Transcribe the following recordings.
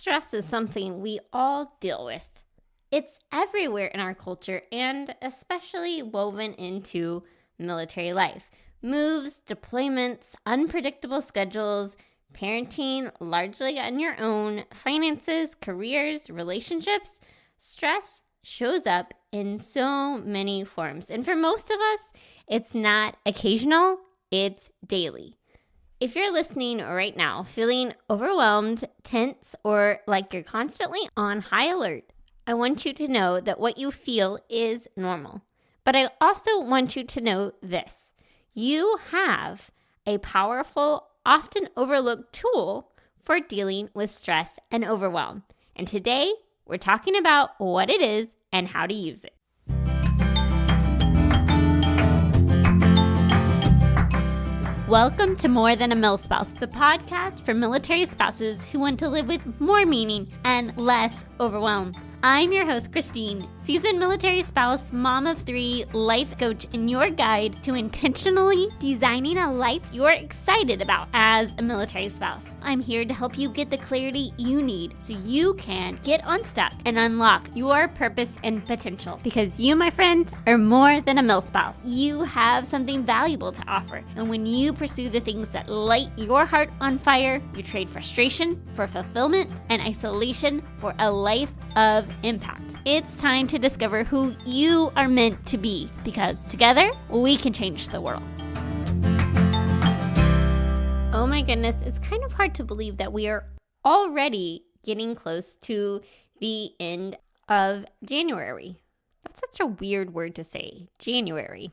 Stress is something we all deal with. It's everywhere in our culture and especially woven into military life. Moves, deployments, unpredictable schedules, parenting largely on your own, finances, careers, relationships. Stress shows up in so many forms. And for most of us, it's not occasional, it's daily. If you're listening right now, feeling overwhelmed, tense, or like you're constantly on high alert, I want you to know that what you feel is normal. But I also want you to know this. You have a powerful, often overlooked tool for dealing with stress and overwhelm. And today, we're talking about what it is and how to use it. Welcome to More Than a Milspouse, the podcast for military spouses who want to live with more meaning and less overwhelm. I'm your host, Christine, seasoned military spouse, mom of 3, life coach, and your guide to intentionally designing a life you're excited about as a military spouse. I'm here to help you get the clarity you need so you can get unstuck and unlock your purpose and potential. Because you, my friend, are more than a milspouse. You have something valuable to offer. And when you pursue the things that light your heart on fire, you trade frustration for fulfillment and isolation for a life of impact. It's time to discover who you are meant to be, because together we can change the world. Oh my goodness, it's kind of hard to believe that we are already getting close to the end of January. That's such a weird word to say, January.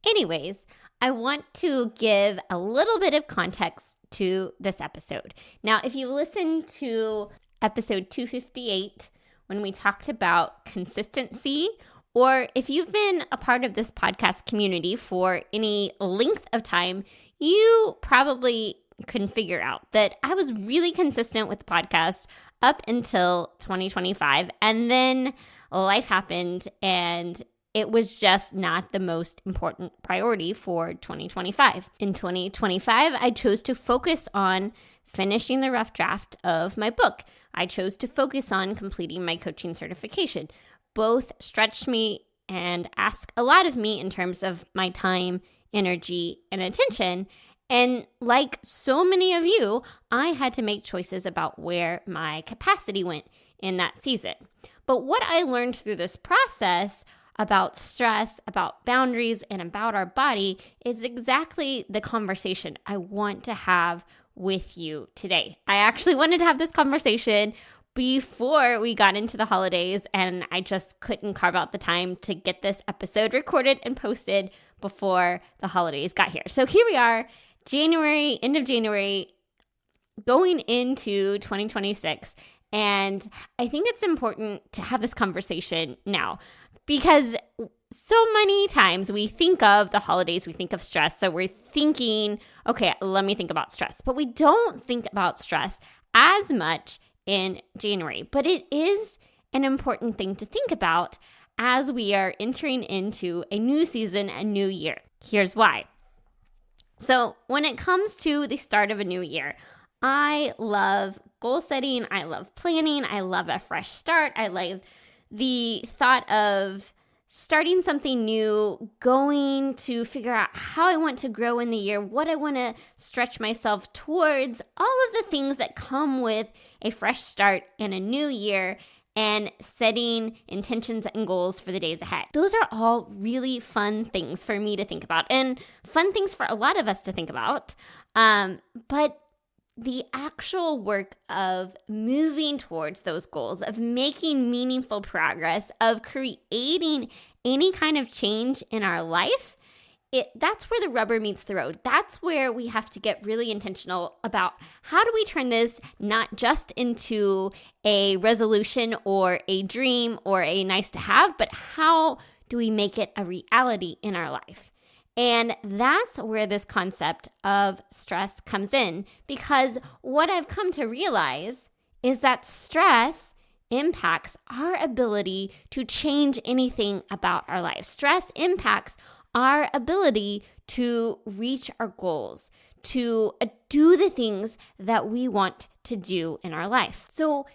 Anyways, I want to give a little bit of context to this episode. Now, if you listen to episode 258, when we talked about consistency, or if you've been a part of this podcast community for any length of time, you probably can figure out that I was really consistent with the podcast up until 2025. And then life happened and it was just not the most important priority for 2025. In 2025, I chose to focus on finishing the rough draft of my book. I chose to focus on completing my coaching certification. Both stretched me and asked a lot of me in terms of my time, energy, and attention. And like so many of you, I had to make choices about where my capacity went in that season. But what I learned through this process about stress, about boundaries, and about our body is exactly the conversation I want to have with you today. I actually wanted to have this conversation before we got into the holidays, and I just couldn't carve out the time to get this episode recorded and posted before the holidays got here. So here we are, January, end of January, going into 2026. And I think it's important to have this conversation now because so many times we think of the holidays, we think of stress. So we're thinking, okay, let me think about stress. But we don't think about stress as much in January. But it is an important thing to think about as we are entering into a new season, a new year. Here's why. So when it comes to the start of a new year, I love goal setting. I love planning. I love a fresh start. I love the thought of starting something new, going to figure out how I want to grow in the year, what I want to stretch myself towards, all of the things that come with a fresh start in a new year, and setting intentions and goals for the days ahead. Those are all really fun things for me to think about and fun things for a lot of us to think about. But the actual work of moving towards those goals, of making meaningful progress, of creating any kind of change in our life, that's where the rubber meets the road. That's where we have to get really intentional about how do we turn this not just into a resolution or a dream or a nice to have, but how do we make it a reality in our life? And that's where this concept of stress comes in, because what I've come to realize is that stress impacts our ability to change anything about our lives. Stress impacts our ability to reach our goals, to do the things that we want to do in our life. So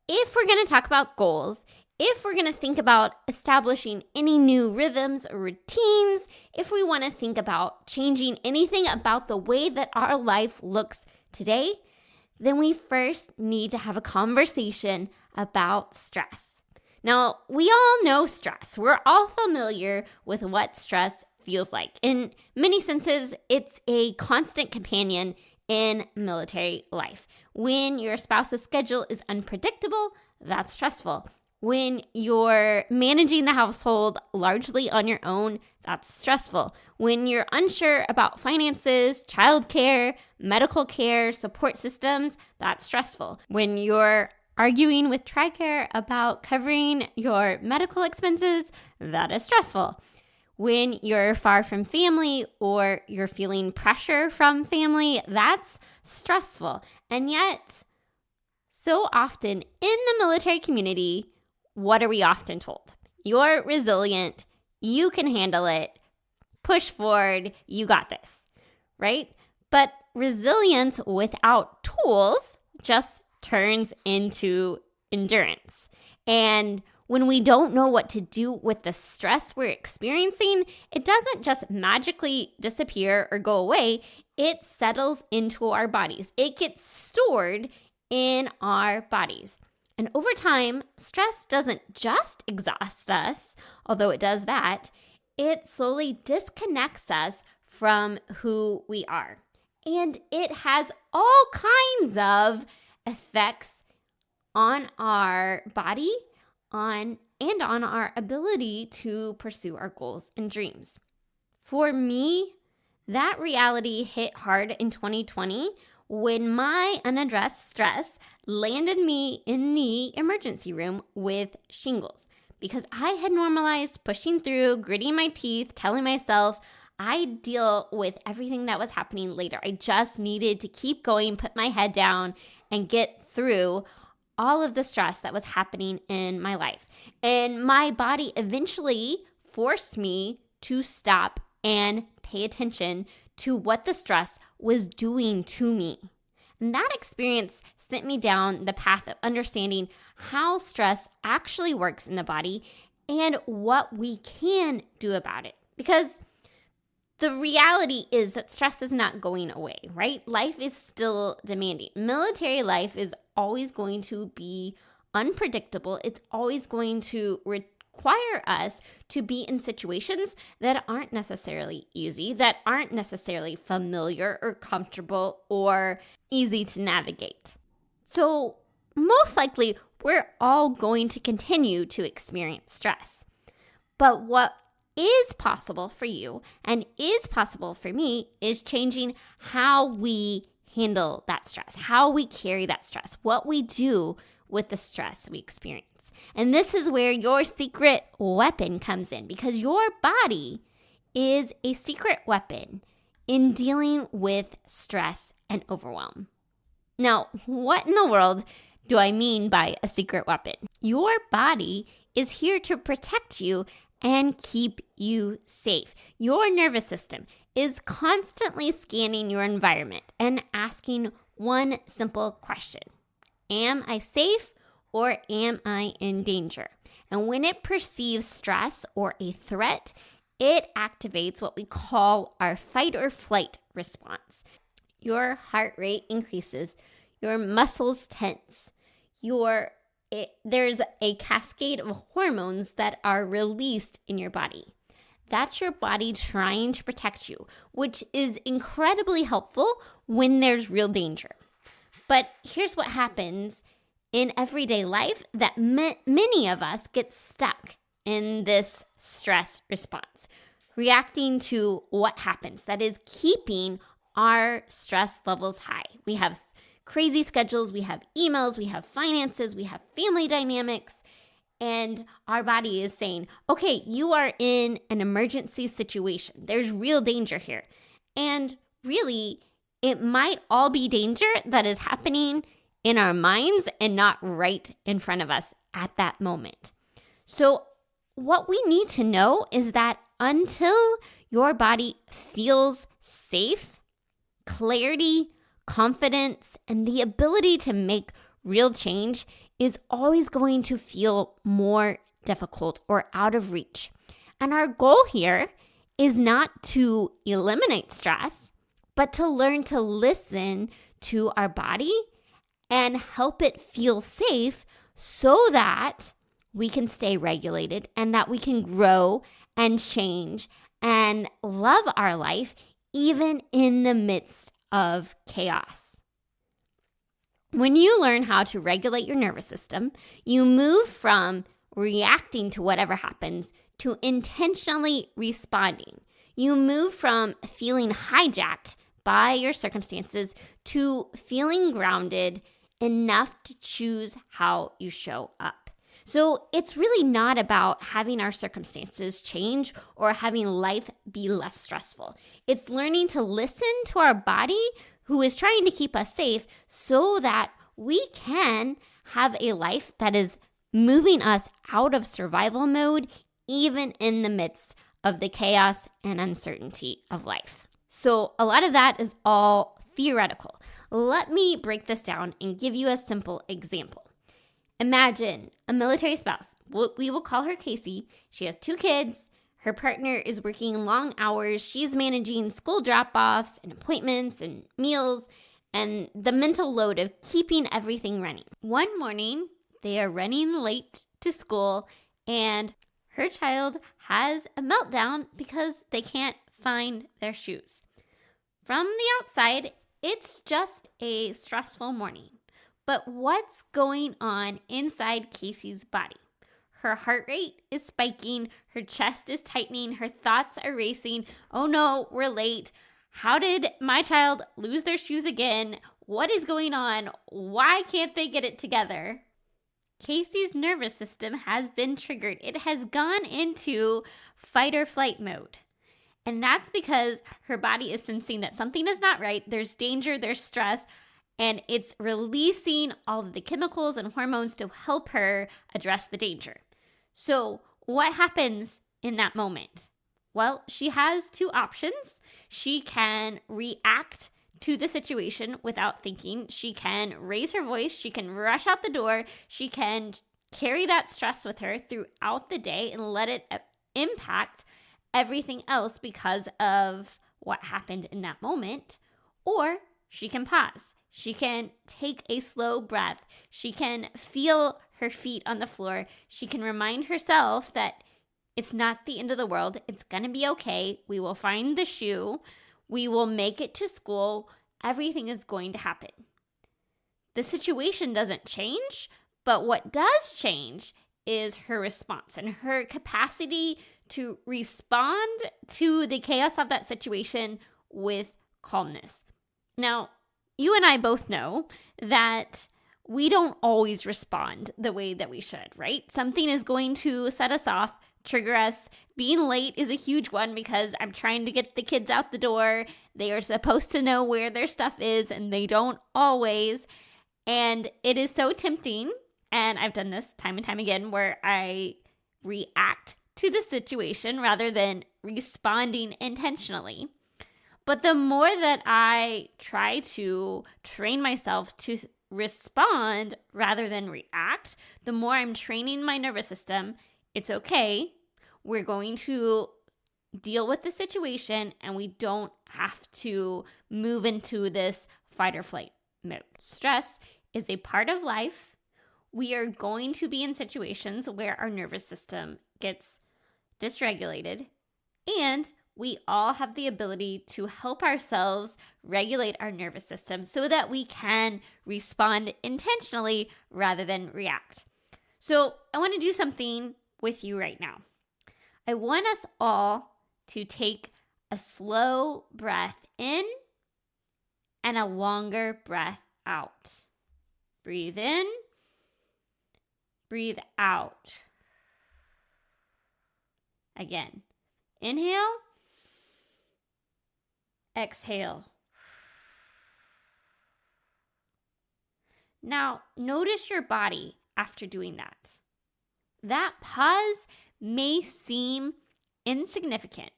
if we're going to talk about goals, if we're going to think about establishing any new rhythms or routines, if we want to think about changing anything about the way that our life looks today, then we first need to have a conversation about stress. Now, we all know stress. We're all familiar with what stress feels like. In many senses, it's a constant companion in military life. When your spouse's schedule is unpredictable, that's stressful. When you're managing the household largely on your own, that's stressful. When you're unsure about finances, childcare, medical care, support systems, that's stressful. When you're arguing with TRICARE about covering your medical expenses, that is stressful. When you're far from family or you're feeling pressure from family, that's stressful. And yet, so often in the military community, what are we often told? You're resilient, you can handle it, push forward, you got this, right? But resilience without tools just turns into endurance. And when we don't know what to do with the stress we're experiencing, it doesn't just magically disappear or go away. It settles into our bodies. It gets stored in our bodies. And over time, stress doesn't just exhaust us, although it does that. It slowly disconnects us from who we are. And it has all kinds of effects on our body, on our ability to pursue our goals and dreams. For me, that reality hit hard in 2020 when my unaddressed stress landed me in the emergency room with shingles, because I had normalized pushing through, gritting my teeth, telling myself I'd deal with everything that was happening later. I just needed to keep going, put my head down, and get through all of the stress that was happening in my life. And my body eventually forced me to stop and pay attention to what the stress was doing to me. And that experience sent me down the path of understanding how stress actually works in the body and what we can do about it. Because the reality is that stress is not going away, right? Life is still demanding. Military life is always going to be unpredictable. It's always going to require us to be in situations that aren't necessarily easy, that aren't necessarily familiar or comfortable or easy to navigate. So most likely, we're all going to continue to experience stress. But what is possible for you and is possible for me is changing how we handle that stress, how we carry that stress, what we do with the stress we experience. And this is where your secret weapon comes in, because your body is a secret weapon in dealing with stress and overwhelm. Now, what in the world do I mean by a secret weapon? Your body is here to protect you and keep you safe. Your nervous system is constantly scanning your environment and asking one simple question: am I safe or am I in danger? And when it perceives stress or a threat, it activates what we call our fight or flight response. Your heart rate increases, your muscles tense, there's a cascade of hormones that are released in your body. That's your body trying to protect you, which is incredibly helpful when there's real danger. But here's what happens in everyday life that many of us get stuck in this stress response, reacting to what happens. That is keeping our stress levels high. We have crazy schedules, we have emails, we have finances, we have family dynamics, and our body is saying, okay, you are in an emergency situation. There's real danger here. And really, it might all be danger that is happening in our minds and not right in front of us at that moment. So what we need to know is that until your body feels safe, clarity, confidence, and the ability to make real change is always going to feel more difficult or out of reach. And our goal here is not to eliminate stress, but to learn to listen to our body and help it feel safe so that we can stay regulated and that we can grow and change and love our life even in the midst of chaos. When you learn how to regulate your nervous system, you move from reacting to whatever happens to intentionally responding. You move from feeling hijacked by your circumstances to feeling grounded enough to choose how you show up. So it's really not about having our circumstances change or having life be less stressful. It's learning to listen to our body, who is trying to keep us safe, so that we can have a life that is moving us out of survival mode, even in the midst of the chaos and uncertainty of life. So a lot of that is all theoretical. Let me break this down and give you a simple example. Imagine a military spouse. We will call her Casey. She has 2 kids. Her partner is working long hours. She's managing school drop-offs and appointments and meals and the mental load of keeping everything running. One morning, they are running late to school and her child has a meltdown because they can't find their shoes. From the outside, it's just a stressful morning. But what's going on inside Casey's body? Her heart rate is spiking, her chest is tightening, her thoughts are racing. Oh no, we're late. How did my child lose their shoes again? What is going on? Why can't they get it together? Casey's nervous system has been triggered. It has gone into fight or flight mode. And that's because her body is sensing that something is not right. There's danger, there's stress, and it's releasing all of the chemicals and hormones to help her address the danger. So what happens in that moment? Well, she has 2 options. She can react to the situation without thinking. She can raise her voice. She can rush out the door. She can carry that stress with her throughout the day and let it impact everything else because of what happened in that moment. Or she can pause. She can take a slow breath. She can feel her feet on the floor. She can remind herself that it's not the end of the world. It's going to be okay. We will find the shoe. We will make it to school. Everything is going to happen. The situation doesn't change, but what does change is her response and her capacity to respond to the chaos of that situation with calmness. Now, you and I both know that we don't always respond the way that we should, right? Something is going to set us off, trigger us. Being late is a huge one because I'm trying to get the kids out the door. They are supposed to know where their stuff is and they don't always. And it is so tempting, and I've done this time and time again, where I react to the situation rather than responding intentionally. But the more that I try to train myself to respond rather than react, the more I'm training my nervous system. It's okay. We're going to deal with the situation and we don't have to move into this fight or flight mode. Stress is a part of life. We are going to be in situations where our nervous system gets dysregulated, and we all have the ability to help ourselves regulate our nervous system so that we can respond intentionally rather than react. So I want to do something with you right now. I want us all to take a slow breath in and a longer breath out. Breathe in, breathe out. Again, inhale, exhale. Now, notice your body after doing that. That pause may seem insignificant,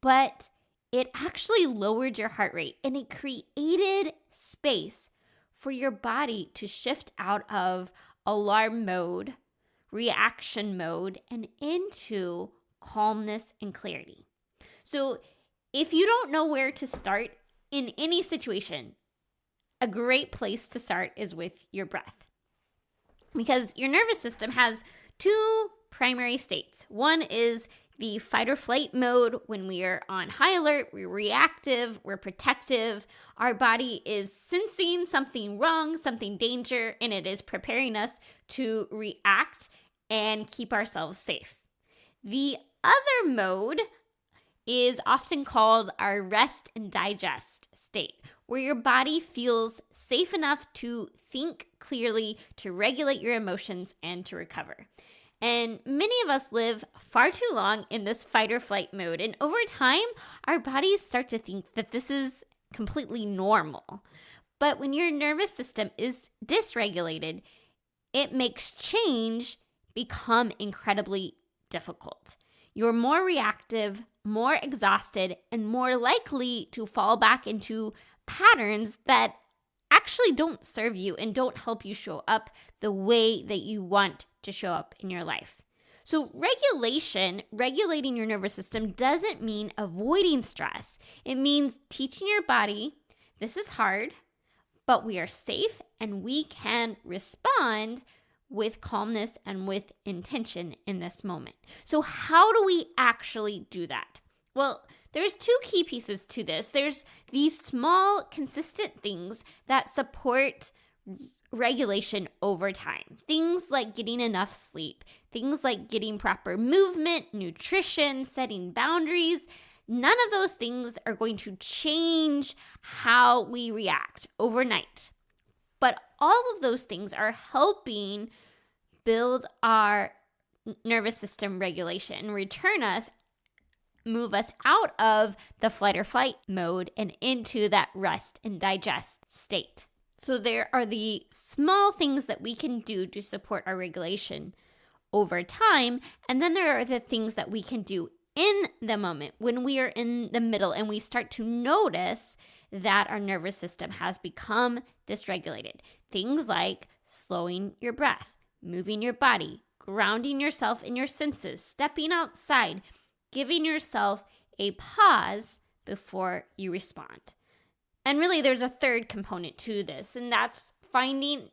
but it actually lowered your heart rate and it created space for your body to shift out of alarm mode, reaction mode, and into calmness and clarity. So if you don't know where to start in any situation, a great place to start is with your breath. Because your nervous system has two primary states. One is the fight or flight mode. When we are on high alert, we're reactive, we're protective. Our body is sensing something wrong, something danger, and it is preparing us to react and keep ourselves safe. The other mode is often called our rest and digest state, where your body feels safe enough to think clearly, to regulate your emotions, and to recover. And many of us live far too long in this fight or flight mode. And over time, our bodies start to think that this is completely normal. But when your nervous system is dysregulated, it makes change become incredibly difficult. You're more reactive, more exhausted, and more likely to fall back into patterns that actually don't serve you and don't help you show up the way that you want to show up in your life. So regulating your nervous system doesn't mean avoiding stress. It means teaching your body, this is hard, but we are safe and we can respond with calmness and with intention in this moment. So how do we actually do that? Well, there's two key pieces to this. There's these small, consistent things that support regulation over time. Things like getting enough sleep, things like getting proper movement, nutrition, setting boundaries. None of those things are going to change how we react overnight. But all of those things are helping build our nervous system regulation, move us out of the flight or flight mode and into that rest and digest state. So there are the small things that we can do to support our regulation over time. And then there are the things that we can do in the moment when we are in the middle and we start to notice that our nervous system has become dysregulated. Things like slowing your breath, moving your body, grounding yourself in your senses, stepping outside, giving yourself a pause before you respond. And really, there's a third component to this, and that's finding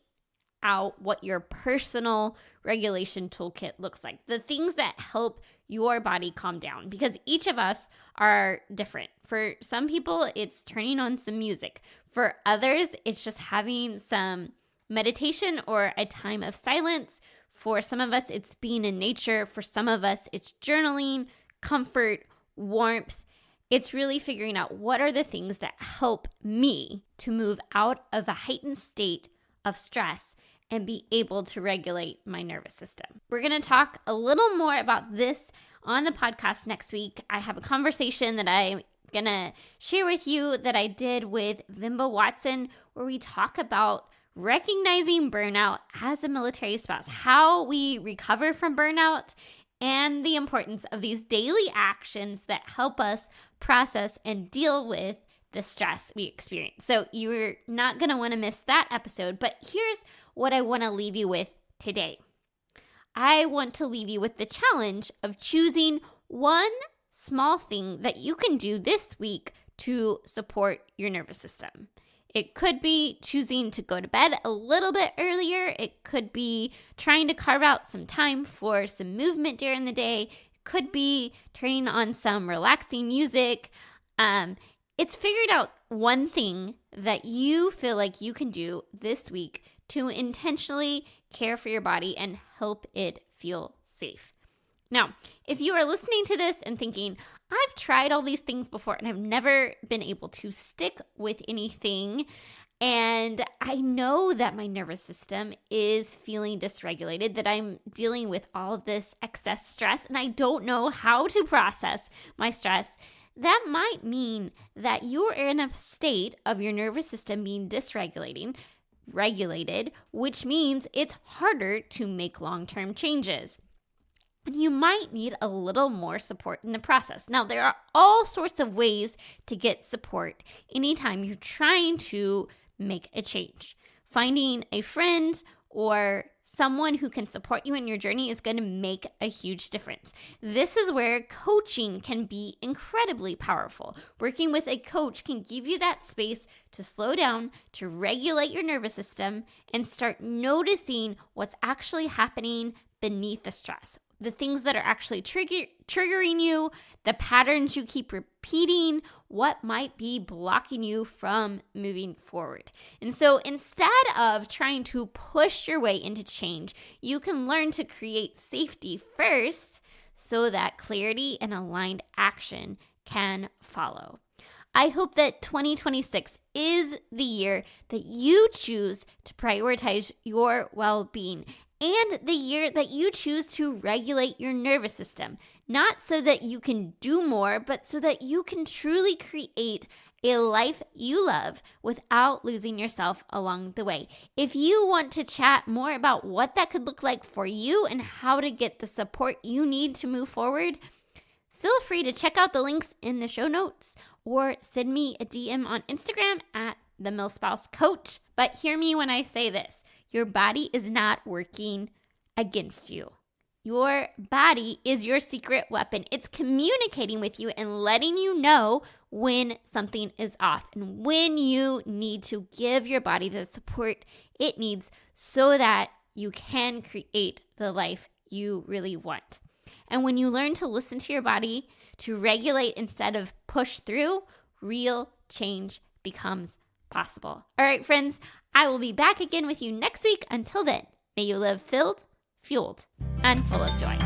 out what your personal regulation toolkit looks like. The things that help your body calm down, because each of us are different. For some people, it's turning on some music. For others, it's just having some meditation or a time of silence. For some of us, it's being in nature. For some of us, it's journaling, comfort, warmth. It's really figuring out what are the things that help me to move out of a heightened state of stress and be able to regulate my nervous system. We're going to talk a little more about this on the podcast next week. I have a conversation that I'm going to share with you that I did with Vimba Watson, where we talk about recognizing burnout as a military spouse, how we recover from burnout, and the importance of these daily actions that help us process and deal with the stress we experience. So you're not going to want to miss that episode, but here's what I want to leave you with today. I want to leave you with the challenge of choosing one small thing that you can do this week to support your nervous system. It could be choosing to go to bed a little bit earlier. It could be trying to carve out some time for some movement during the day. It could be turning on some relaxing music. It's figured out one thing that you feel like you can do this week to intentionally care for your body and help it feel safe. Now, if you are listening to this and thinking, I've tried all these things before and I've never been able to stick with anything, and I know that my nervous system is feeling dysregulated, that I'm dealing with all of this excess stress, and I don't know how to process my stress, that might mean that you're in a state of your nervous system being regulated, which means it's harder to make long-term changes. You might need a little more support in the process. Now, there are all sorts of ways to get support anytime you're trying to make a change. Finding a friend or someone who can support you in your journey is going to make a huge difference. This is where coaching can be incredibly powerful. Working with a coach can give you that space to slow down, to regulate your nervous system, and start noticing what's actually happening beneath the stress. The things that are actually triggering you, the patterns you keep repeating, what might be blocking you from moving forward. And so instead of trying to push your way into change, you can learn to create safety first so that clarity and aligned action can follow. I hope that 2026 is the year that you choose to prioritize your well-being and the year that you choose to regulate your nervous system, not so that you can do more, but so that you can truly create a life you love without losing yourself along the way. If you want to chat more about what that could look like for you and how to get the support you need to move forward, feel free to check out the links in the show notes or send me a DM on Instagram at the Milspouse Coach. But hear me when I say this. Your body is not working against you. Your body is your secret weapon. It's communicating with you and letting you know when something is off and when you need to give your body the support it needs so that you can create the life you really want. And when you learn to listen to your body, to regulate instead of push through, real change becomes possible. All right, friends, I will be back again with you next week. Until then, may you live filled, fueled, and full of joy.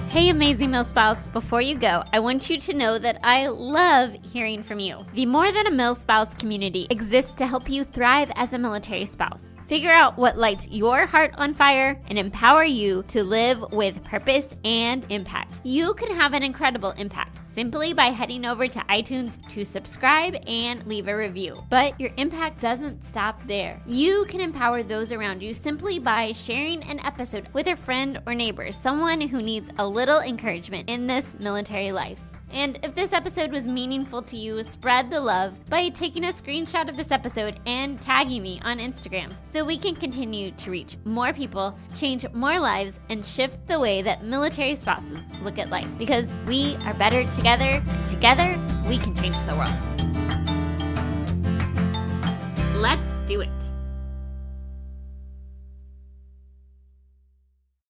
Hey, amazing Milspouse. Before you go, I want you to know that I love hearing from you. The More Than a Milspouse community exists to help you thrive as a military spouse. Figure out what lights your heart on fire and empower you to live with purpose and impact. You can have an incredible impact simply by heading over to iTunes to subscribe and leave a review. But your impact doesn't stop there. You can empower those around you simply by sharing an episode with a friend or neighbor, someone who needs a little encouragement in this military life. And if this episode was meaningful to you, spread the love by taking a screenshot of this episode and tagging me on Instagram so we can continue to reach more people, change more lives, and shift the way that military spouses look at life. Because we are better together, and together we can change the world. Let's do it.